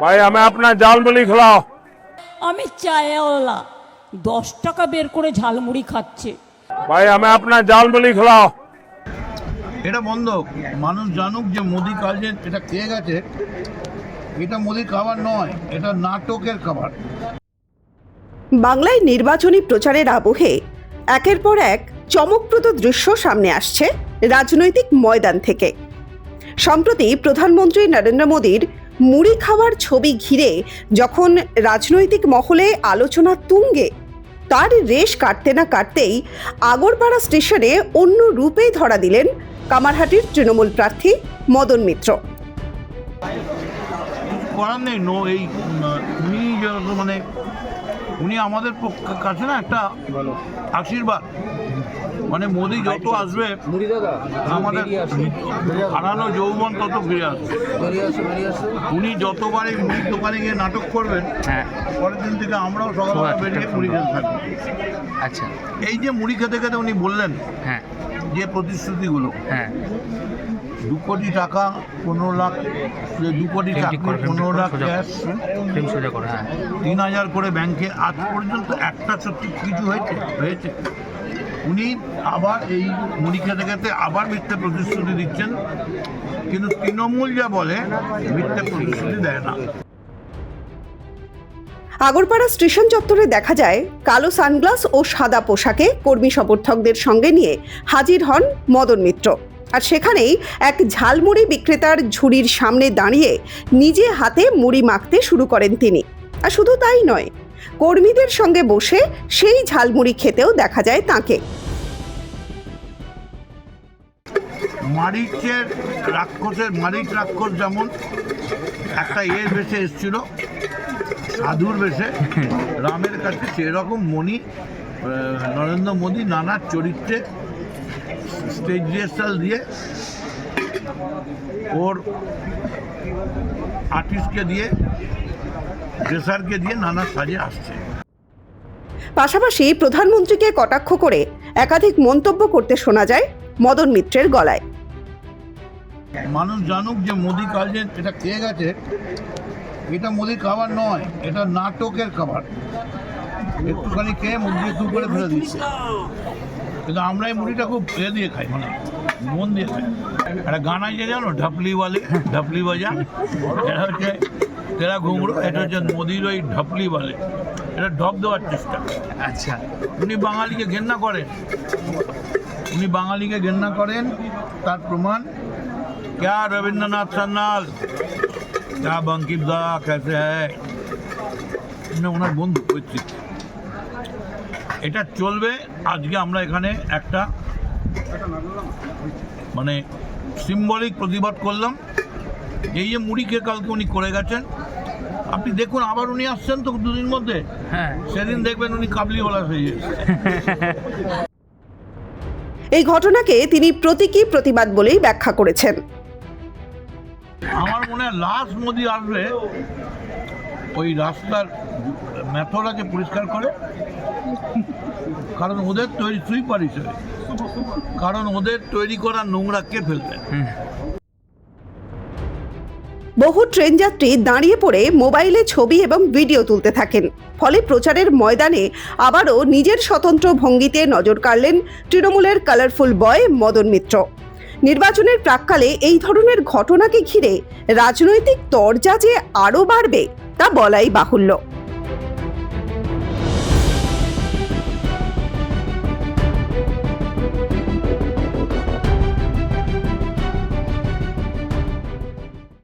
भाई हमें अपना झालमुड़ी खिलाओ। আমি চায়ওয়ালা 10 টাকা বের করে ঝালমুড়ি খাচ্ছে। भाई हमें अपना झालमुड़ी खिलाओ। এটা বন্ধ, মানুষ জানুক যে মোদি কালকে এটা খেয়ে গেছে। এটা মোদি খাবার নয়, এটা নাটকের খাবার। বাংলায় নির্বাচনী প্রচারের আবহে একের পর এক চমকপ্রদ দৃশ্য সামনে আসছে রাজনৈতিক ময়দান থেকে। সম্প্রতি প্রধানমন্ত্রী নরেন্দ্র মোদীর মুড়ি খাওয়ার ছবি ঘিরে যখন রাজনৈতিক মহলে আলোচনা তুঙ্গে, তার রেশ কাটতে না কাটতেই আগরপাড়া স্টেশনে অন্য রূপেই ধরা দিলেন কামারহাটির তৃণমূল প্রার্থী মদন মিত্র। করার নেই, এই উনি মানে উনি আমাদের কাছে না একটা আশীর্বাদ। মানে মোদি যত আসবে আমাদের হারানো যৌবন তত ফিরে আসবে। উনি যতবার এই মুড়ির দোকানে গিয়ে নাটক করবেন, পরের দিন থেকে আমরাও সকালবেলা বেরিয়ে মুড়ি খেতে থাকবো। আচ্ছা, এই যে মুড়ি খেতে খেতে উনি বললেন যে প্রতিশ্রুতিগুলো, 2 কোটি টাকা 15 লাখ, 2 কোটি টাকা 15 লাখ ক্যাশ, 3000 করে ব্যাংকে, আজ পর্যন্ত একটা সত্যি কিছু হয়েছে। উনি আবার এই মুড়ি খেতে খেতে আবার মিথ্যে প্রতিশ্রুতি দিচ্ছেন, কিন্তু তৃণমূল যা বলে মিথ্যে প্রতিশ্রুতি দেয় না। আগরপাড়া স্টেশন চত্বরে দেখা যায় কালো সানগ্লাস ও সাদা পোশাকে কর্মী সমর্থকদের সঙ্গে নিয়ে হাজির হন মদন মিত্র। আর সেখানেই এক ঝালমুড়ি বিক্রেতার ঝুড়ির সামনে দাঁড়িয়ে নিজে হাতে মুড়ি মাখতে শুরু করেন তিনি। আর শুধু তাই নয়, কর্মীদের সঙ্গে বসে সেই ঝালমুড়ি খেতেও দেখা যায় তাঁকে। মারিচ রাক্ষস যেমন একটা বেশে এসেছিল, সাধুর বেশে রামের কাছে, সেরকম নরেন্দ্র মোদী নানা চরিত্রে স্টেজ রিহার্সাল দিয়ে ওর আর্টিস্টকে দিয়ে, ড্রেসারকে দিয়ে নানা সাজে আসছে। পাশাপাশি প্রধানমন্ত্রীকে কটাক্ষ করে একাধিক মন্তব্য করতে শোনা যায় মদন মিত্রের গলায়। মানুষ জানুক যে মোদি কালকে এটা খেয়ে গেছে। এটা মোদি খাবার নয়, এটা নাটকের খাবার। একটুখানি খেয়ে মুখ দিয়ে দু করে ফেলে দিচ্ছে, কিন্তু আমরা এই মুড়িটা খুব দিয়ে খাই, মানে মন দিয়ে খাই। একটা গান আছে জানো, ঢপলি বাজা, এটা হচ্ছে তেরা ঘুমরো, এটা হচ্ছে মোদির ওই ঢপলি বলে, এটা ঢপ দেওয়ার চেষ্টা। আচ্ছা, উনি বাঙালিকে ঘেন্না করেন, তার প্রমাণ क्या रविंद्रनाथ सान्याल, क्या बंकिम दा कैसे है, ওনার বন্ধু পৈতৃক। এটা চলবে। আজকে আমরা এখানে একটা মানে সিম্বলিক প্রতিবাদ করলাম। এই যে মুড়ি খেয়ে কালকে উনি করে গেছেন, আপনি দেখুন আবার উনি আসছেন তো 2 দিন মধ্যে, সেদিন দেখবেন উনি কাবলিওয়ালা হয়ে যাচ্ছে। এই ঘটনাকে তিনি প্রতীকী প্রতিবাদ বলেই ব্যাখ্যা করেছেন। আমার মনে হয় লাস্ট মোদি আসবে ওই রাস্তার মেথডাকে পরিষ্কার করে, কারণ ওদের তৈরি সুইপার হিসেবে, কারণ ওদের তৈরি করা নোংরা কে ফেলবে। বহু ট্রেন যাত্রী দাঁড়িয়ে পড়ে মোবাইলে ছবি এবং ভিডিও তুলতে থাকেন। ফলে প্রচারের ময়দানে আবারও নিজের স্বতন্ত্র ভঙ্গিতে নজর কাড়লেন তৃণমূলের কালারফুল বয় মদন মিত্র। নির্বাচনের প্রাক্কালে এই ধরনের ঘটনাকে ঘিরে রাজনৈতিক তরজা যে আরও বাড়বে তা বলাই বাহুল্য।